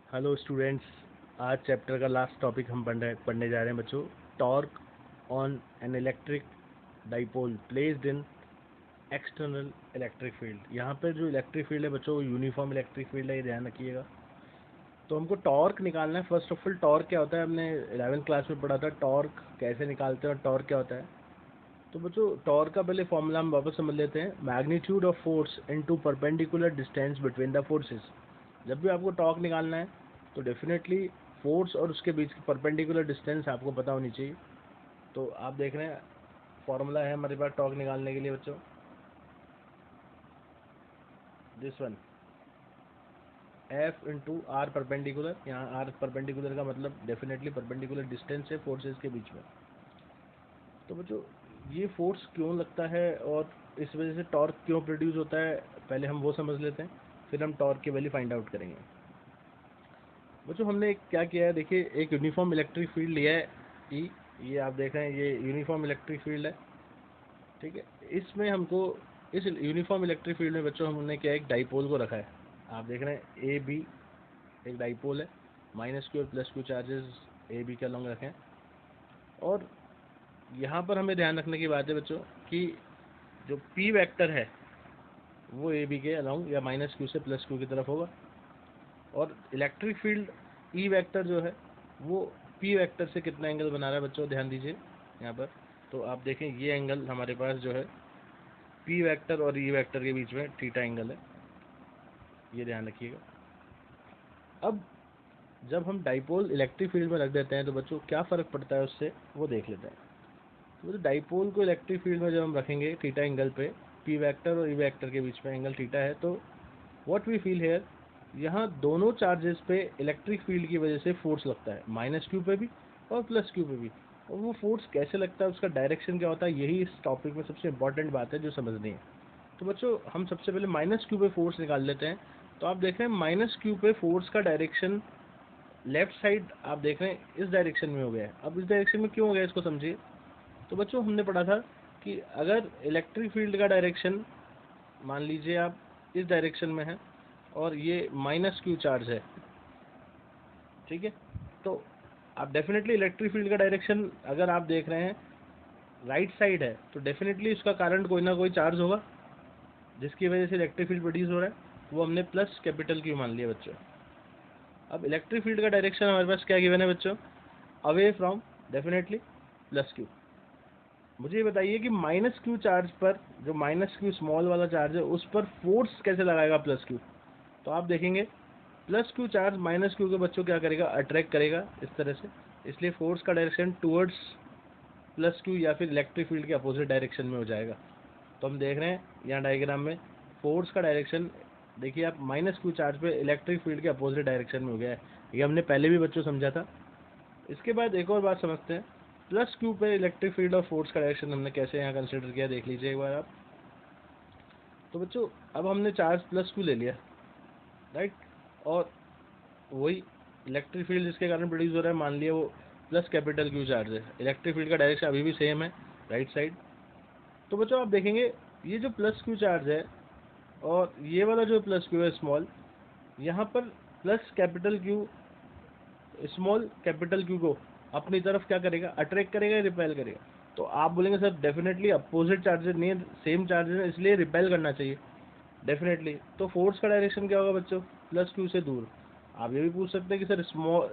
Hello students. आज chapter का last topic हम पढ़ने जा रहे हैं बच्चों। Torque on an electric dipole placed in external electric field. यहाँ पर जो इलेक्ट्रिक फील्ड है बच्चों, यूनिफॉर्म इलेक्ट्रिक फील्ड है, ये ध्यान रखिएगा। तो हमको टॉर्क निकालना है। फर्स्ट ऑफ ऑल टॉर्क क्या होता है, हमने 11th क्लास में पढ़ा था। टॉर्क कैसे निकालते हैं और टॉर्क क्या होता है। तो बच्चों टॉर्क का पहले फॉर्मूला हम वापस समझ लेते हैं। Magnitude of force into perpendicular distance between the forces. जब भी आपको टॉर्क निकालना है तो डेफिनेटली फोर्स और उसके बीच की परपेंडिकुलर डिस्टेंस आपको पता होनी चाहिए। तो आप देख रहे हैं फॉर्मूला है हमारे पास टॉर्क निकालने के लिए बच्चों, this one, F into R perpendicular. यहाँ आर परपेंडिकुलर का मतलब डेफिनेटली परपेंडिकुलर डिस्टेंस है फोर्सेस के बीच में। तो बच्चों ये फोर्स क्यों लगता है और इस वजह से टॉर्क क्यों प्रोड्यूस होता है, पहले हम वो समझ लेते हैं, फिर हम टॉर्क की वैल्यू फाइंड आउट करेंगे। बच्चों हमने क्या किया है, देखिए एक यूनिफॉर्म इलेक्ट्रिक फील्ड लिया है ई। ये आप देख रहे हैं, ये यूनिफॉर्म इलेक्ट्रिक फील्ड है, ठीक है। इसमें हमको इस यूनिफॉर्म इलेक्ट्रिक फील्ड में बच्चों हमने क्या एक डाइपोल को रखा है। आप देख रहे हैं ए बी एक डाइपोल है, माइनस क्यू और plus Q charges A B के अलॉन्ग रखें। और यहाँ पर हमें ध्यान रखने की बात है बच्चों कि जो पी वेक्टर है वो ए बी के अलॉन्ग या माइनस क्यू से प्लस क्यू की तरफ होगा। और इलेक्ट्रिक फील्ड ई वेक्टर जो है वो पी वेक्टर से कितना एंगल बना रहा है बच्चों, ध्यान दीजिए यहाँ पर। तो आप देखें ये एंगल हमारे पास जो है पी वेक्टर और ई वेक्टर के बीच में थीटा एंगल है, ये ध्यान रखिएगा। अब जब हम डाइपोल इलेक्ट्रिक फील्ड में रख देते हैं तो बच्चों क्या फ़र्क पड़ता है उससे वो देख लेते हैं। तो डाइपोल को इलेक्ट्रिक फील्ड में जब हम रखेंगे थीटा एंगल पे, पी वेक्टर और ई वेक्टर के बीच में एंगल थीटा है, तो व्हाट वी फील हेयर, यहाँ दोनों चार्जेस पे इलेक्ट्रिक फील्ड की वजह से फोर्स लगता है, माइनस क्यू पे भी और प्लस क्यू पे भी। और वो फोर्स कैसे लगता है, उसका डायरेक्शन क्या होता है, यही इस टॉपिक में सबसे इंपॉर्टेंट बात है जो समझनी है। तो बच्चों हम सबसे पहले माइनस क्यू पे फोर्स निकाल लेते हैं। तो आप देख रहे हैं माइनस क्यू पे फोर्स का डायरेक्शन लेफ्ट साइड आप देख रहे हैं इस डायरेक्शन में हो गया है। अब इस डायरेक्शन में क्यों हो गया इसको समझिए। तो बच्चों हमने पढ़ा था कि अगर इलेक्ट्रिक फील्ड का डायरेक्शन मान लीजिए आप इस डायरेक्शन में है और ये माइनस क्यू चार्ज है, ठीक है, तो आप डेफिनेटली इलेक्ट्रिक फील्ड का डायरेक्शन अगर आप देख रहे हैं राइट साइड है तो डेफिनेटली उसका करंट कोई ना कोई चार्ज होगा जिसकी वजह से इलेक्ट्रिक फील्ड प्रोड्यूस हो रहा है, वो हमने प्लस कैपिटल क्यू मान लिया बच्चों। अब इलेक्ट्रिक फील्ड का डायरेक्शन हमारे पास क्या गिवन है बच्चों, away from definitely plus Q. मुझे ये बताइए कि माइनस क्यू चार्ज पर, जो माइनस क्यू स्मॉल वाला चार्ज है, उस पर फोर्स कैसे लगाएगा प्लस क्यू। तो आप देखेंगे plus Q charge minus Q के बच्चों क्या करेगा, अट्रैक्ट करेगा इस तरह से। इसलिए फोर्स का डायरेक्शन टुवर्ड्स प्लस क्यू या फिर इलेक्ट्रिक फील्ड के अपोजिट डायरेक्शन में हो जाएगा। तो हम देख रहे हैं यहाँ डायग्राम में फोर्स का डायरेक्शन देखिए आप, माइनस क्यू चार्ज पे इलेक्ट्रिक फील्ड के अपोजिट डायरेक्शन में हो गया है। ये हमने पहले भी बच्चों समझा था। इसके बाद एक और बात समझते हैं, प्लस क्यू पे इलेक्ट्रिक फील्ड और फोर्स का डायरेक्शन हमने कैसे यहाँ कंसिडर किया, देख लीजिए एक बार आप। तो बच्चों अब हमने चार्ज प्लस क्यू ले लिया, राइट, और वही इलेक्ट्रिक फील्ड जिसके कारण प्रोड्यूस हो रहा है मान लिया वो प्लस कैपिटल क्यू चार्ज है। इलेक्ट्रिक फील्ड का डायरेक्शन अभी भी सेम है, राइट साइड। तो बच्चों आप देखेंगे ये जो प्लस क्यू चार्ज है और ये वाला जो प्लस क्यू है स्मॉल, यहाँ पर plus capital Q small capital Q को अपनी तरफ क्या करेगा, अट्रैक्ट करेगा या रिपेल करेगा। तो आप बोलेंगे सर डेफिनेटली अपोजिट चार्जेस नहीं है, सेम चार्जेस है, इसलिए रिपेल करना चाहिए डेफिनेटली। तो फोर्स का डायरेक्शन क्या होगा बच्चों, प्लस क्यू से दूर। आप ये भी पूछ सकते हैं कि सर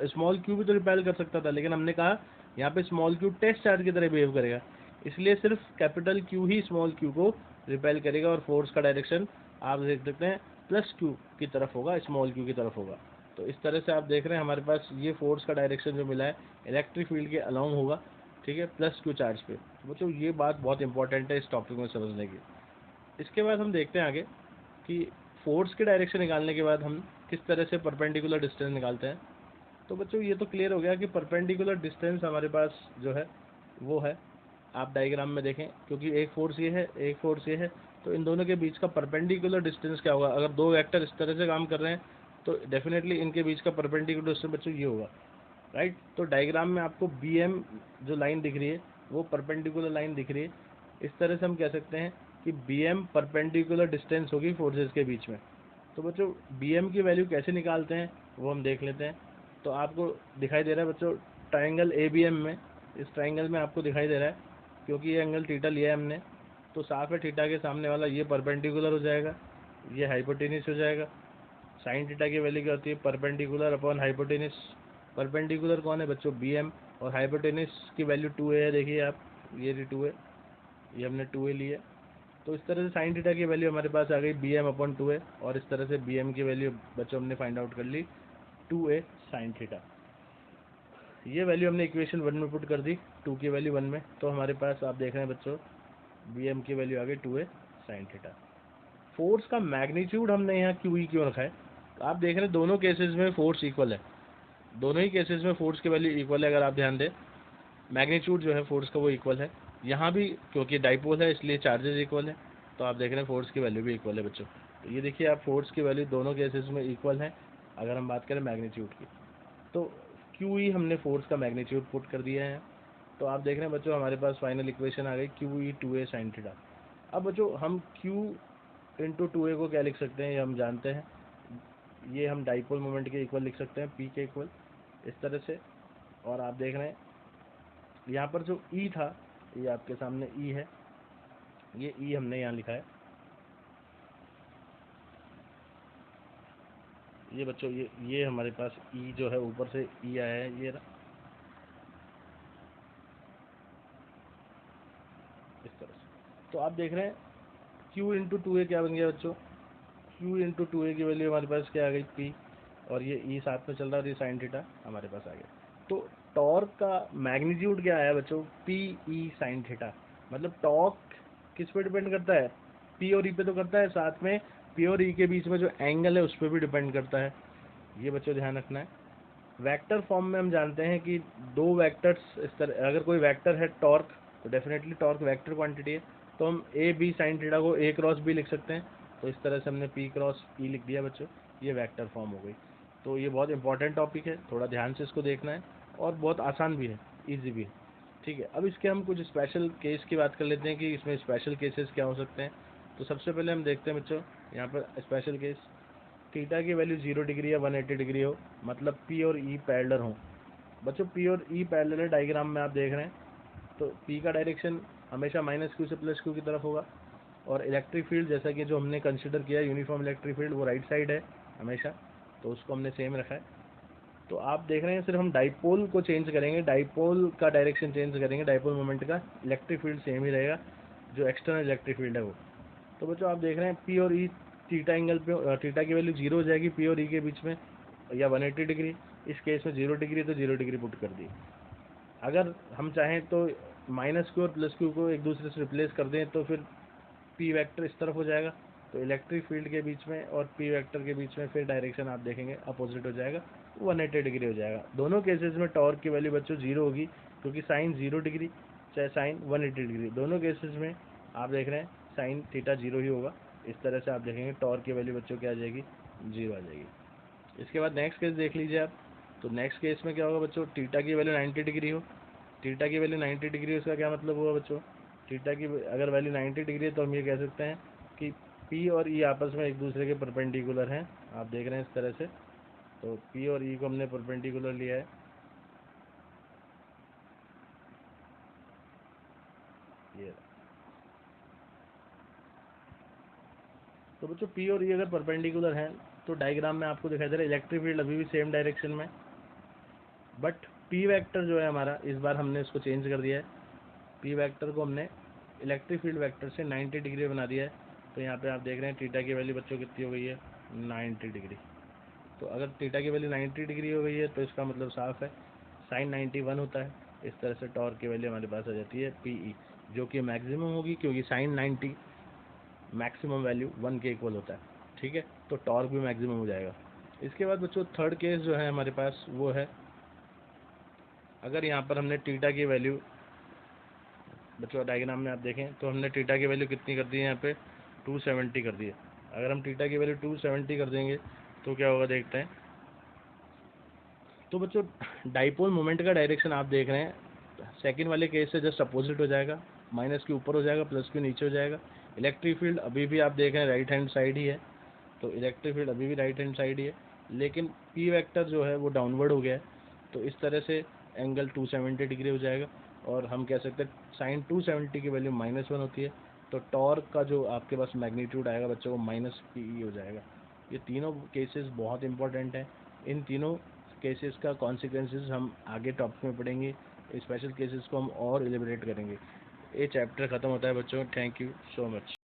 स्मॉल क्यू भी तो रिपेल कर सकता था, लेकिन हमने कहा यहाँ पे स्मॉल क्यू टेस्ट चार्ज की तरह बिहेव करेगा, इसलिए सिर्फ कैपिटल क्यू ही स्मॉल क्यू को रिपेल करेगा और फोर्स का डायरेक्शन आप देख सकते हैं प्लस क्यू की तरफ होगा, स्मॉल क्यू की तरफ होगा। तो इस तरह से आप देख रहे हैं हमारे पास ये फोर्स का डायरेक्शन जो मिला है इलेक्ट्रिक फील्ड के अलॉन्ग होगा, ठीक है, प्लस क्यू चार्ज पे। तो बच्चों ये बात बहुत इंपॉर्टेंट है इस टॉपिक में समझने की। इसके बाद हम देखते हैं आगे कि फोर्स के डायरेक्शन निकालने के बाद हम किस तरह से परपेंडिकुलर डिस्टेंस निकालते हैं। तो बच्चों ये तो क्लियर हो गया कि परपेंडिकुलर डिस्टेंस हमारे पास जो है वो है, आप डायग्राम में देखें, क्योंकि एक फोर्स ये है एक फोर्स ये है, तो इन दोनों के बीच का परपेंडिकुलर डिस्टेंस क्या होगा। अगर दो वेक्टर इस तरह से काम कर रहे हैं तो डेफिनेटली इनके बीच का परपेंडिकुलर डिस्टेंस बच्चों ये होगा, राइट। तो डायग्राम में आपको बी एम जो लाइन दिख रही है वो परपेंडिकुलर लाइन दिख रही है। इस तरह से हम कह सकते हैं कि बी एम परपेंडिकुलर डिस्टेंस होगी फोर्सेस के बीच में। तो बच्चों बी एम की वैल्यू कैसे निकालते हैं, वो हम देख लेते हैं। तो आपको दिखाई दे रहा है बच्चों ट्राइंगल ABM में, इस ट्राइंगल में आपको दिखाई दे रहा है, क्योंकि ये एंगल थीटा लिया है हमने, तो साफ है थीटा के सामने वाला ये परपेंडिकुलर हो जाएगा, ये हाइपोटेनिस हो जाएगा। साइन थीटा की वैल्यू क्या होती है, परपेंडिकुलर अपॉन हाइपोटेनिस। परपेंडिकुलर कौन है बच्चों, BM, और हाइपोटेनिस की वैल्यू 2a है, देखिए आप, ये 2a, ये हमने 2a लिया। तो इस तरह से साइन थीटा की वैल्यू हमारे पास आ गई BM अपॉन 2a, और इस तरह से BM की वैल्यू बच्चों हमने फाइंड आउट कर ली 2a साइन थीटा। ये वैल्यू हमने इक्वेशन 1 में पुट कर दी, 2 की वैल्यू 1 में, तो हमारे पास आप देख रहे हैं बच्चों BM की वैल्यू आ गई 2a साइन थीटा। फोर्स का मैग्नीट्यूड हमने यहाँ QE क्यों रखा है, तो आप देख रहे हैं दोनों केसेस में फोर्स इक्वल है, दोनों ही केसेस में फोर्स की वैल्यू इक्वल है। अगर आप ध्यान दें मैग्नीट्यूड जो है फोर्स का वो इक्वल है, यहाँ भी क्योंकि डाइपोल है इसलिए चार्जेस इक्वल है, तो आप देख रहे हैं फोर्स की वैल्यू भी इक्वल है बच्चों। तो ये देखिए आप, फोर्स की वैल्यू दोनों केसेस में इक्वल है अगर हम बात करें मैग्नीट्यूड की। तो QE हमने फोर्स का मैग्नीट्यूड पुट कर दिया है। तो आप देख रहे हैं बच्चों हमारे पास फाइनल इक्वेशन आ गई QE 2a साइन थीटा। अब बच्चों हम Q इंटू 2a को क्या लिख सकते हैं, ये हम जानते हैं, ये हम डाइपोल मोमेंट के इक्वल लिख सकते हैं, P के इक्वल, इस तरह से। और आप देख रहे हैं यहाँ पर जो E था, ये आपके सामने E है, ये E हमने यहाँ लिखा है, ये बच्चों ये हमारे पास E जो है ऊपर से E आया है, ये रहा, इस तरह से। तो आप देख रहे हैं Q इंटू 2a क्या बन गया बच्चों, Q इंटू 2a की वैल्यू हमारे पास क्या आ गई P, और ये E साथ में चल रहा है, और ये साइन थीटा हमारे पास आ गया। तो टॉर्क का मैग्नीट्यूड क्या आया बच्चों, PE साइन थीटा। मतलब टॉर्क किस पे डिपेंड करता है, P और E पे तो करता है, साथ में P और E के बीच में जो एंगल है उस पर भी डिपेंड करता है, ये बच्चों ध्यान रखना है। वेक्टर फॉर्म में हम जानते हैं कि दो वेक्टर्स इस तरह, अगर कोई वेक्टर है टॉर्क, तो डेफिनेटली टॉर्क वेक्टर क्वांटिटी है, तो हम AB साइन थीटा को A क्रॉस B लिख सकते हैं। तो इस तरह से हमने P क्रॉस E लिख दिया बच्चों, ये वेक्टर फॉर्म हो गई। तो ये बहुत इंपॉर्टेंट टॉपिक है, थोड़ा ध्यान से इसको देखना है, और बहुत आसान भी है, ईजी भी है। ठीक है, अब इसके हम कुछ स्पेशल केस की बात कर लेते हैं कि इसमें स्पेशल केसेस क्या हो सकते हैं। तो सबसे पहले हम देखते हैं बच्चों यहाँ पर स्पेशल केस, थीटा की वैल्यू 0 डिग्री या 180 डिग्री हो, मतलब P और E पैरेलल हो। बच्चों P और E पैरेलल है, डायग्राम में आप देख रहे हैं, तो P का डायरेक्शन हमेशा -q से +q की तरफ होगा, और इलेक्ट्रिक फील्ड जैसा कि जो हमने कंसिडर किया यूनिफॉर्म इलेक्ट्रिक फील्ड, वो राइट साइड है हमेशा, तो उसको हमने सेम रखा है। तो आप देख रहे हैं सिर्फ हम डाइपोल को चेंज करेंगे, डाइपोल का डायरेक्शन चेंज करेंगे, डाइपोल मोमेंट का, इलेक्ट्रिक फील्ड सेम ही रहेगा, जो एक्सटर्नल इलेक्ट्रिक फील्ड है वो। तो बच्चों आप देख रहे हैं P और E थीटा एंगल पे, थीटा की वैल्यू 0 हो जाएगी P और E के बीच में, या 180 डिग्री, इस केस में 0 डिग्री तो 0 डिग्री पुट कर दी। अगर हम चाहें तो -q और +q को एक दूसरे से रिप्लेस कर दें, तो फिर P वेक्टर इस तरफ हो जाएगा, तो इलेक्ट्रिक फील्ड के बीच में और P वेक्टर के बीच में फिर डायरेक्शन आप देखेंगे अपोजिट हो जाएगा, 180 डिग्री हो जाएगा। दोनों केसेस में टॉर्क की वैल्यू बच्चों 0 होगी, क्योंकि साइन 0 डिग्री चाहे साइन 180 डिग्री, दोनों केसेस में आप देख रहे हैं साइन थीटा 0 ही होगा। इस तरह से आप देखेंगे टॉर्क की वैल्यू बच्चों क्या आ जाएगी, 0 आ जाएगी। इसके बाद नेक्स्ट केस देख लीजिए आप। तो नेक्स्ट केस में क्या होगा बच्चों, थीटा की वैल्यू 90 डिग्री हो, थीटा की वैल्यू 90 डिग्री, उसका क्या मतलब हुआ बच्चों, थीटा की अगर वैल्यू 90 डिग्री है तो हम ये कह सकते हैं कि P और E आपस में एक दूसरे के परपेंडिकुलर हैं। आप देख रहे हैं इस तरह से, तो P और E को हमने परपेंडिकुलर लिया है, ये। तो बच्चों P और E अगर परपेंडिकुलर हैं तो डायग्राम में आपको दिखाई दे रहा है इलेक्ट्रिक फील्ड अभी भी सेम डायरेक्शन में, बट P वेक्टर जो है हमारा, इस बार हमने इसको चेंज कर दिया है, P वेक्टर को हमने इलेक्ट्रिक फील्ड वेक्टर से 90 डिग्री बना दिया है। तो यहाँ पे आप देख रहे हैं थीटा की वैल्यू बच्चों कितनी हो गई है, 90 डिग्री। तो अगर थीटा की वैल्यू 90 डिग्री हो गई है तो इसका मतलब साफ है साइन 91 होता है। इस तरह से टॉर्क की वैल्यू हमारे पास आ जाती है PE, जो कि मैक्सिमम होगी, क्योंकि साइन 90 मैक्सिमम वैल्यू 1 के इक्वल होता है। ठीक है, तो टॉर्क भी मैक्सिमम हो जाएगा। इसके बाद बच्चों थर्ड केस जो है हमारे पास वो है, अगर यहाँ पर हमने थीटा की वैल्यू, बच्चों डायग्राम में आप देखें तो हमने थीटा की वैल्यू कितनी कर दी है यहाँ पे, 270 कर दी है। अगर हम थीटा की वैल्यू 270 कर देंगे तो क्या होगा देखते हैं। तो बच्चों डाइपोल मोमेंट का डायरेक्शन आप देख रहे हैं सेकंड वाले केस से जस्ट अपोजिट हो जाएगा, माइनस के ऊपर हो जाएगा, प्लस के नीचे हो जाएगा। इलेक्ट्रिक फील्ड अभी भी आप देख रहे हैं राइट हैंड साइड ही है, तो इलेक्ट्रिक फील्ड अभी भी राइट हैंड साइड ही है, लेकिन पी वेक्टर जो है वो डाउनवर्ड हो गया है, तो इस तरह से एंगल 270 डिग्री हो जाएगा। और हम कह सकते हैं साइन 270 की वैल्यू -1 होती है, तो टॉर्क का जो आपके पास मैग्नीट्यूड आएगा बच्चों वो -PE हो जाएगा। ये तीनों केसेस बहुत इंपॉर्टेंट हैं। इन तीनों केसेस का कॉन्सिक्वेंसेस हम आगे टॉपिक में पढ़ेंगे, स्पेशल केसेस को हम और एलिबरेट करेंगे। ये चैप्टर ख़त्म होता है बच्चों। Thank you so much.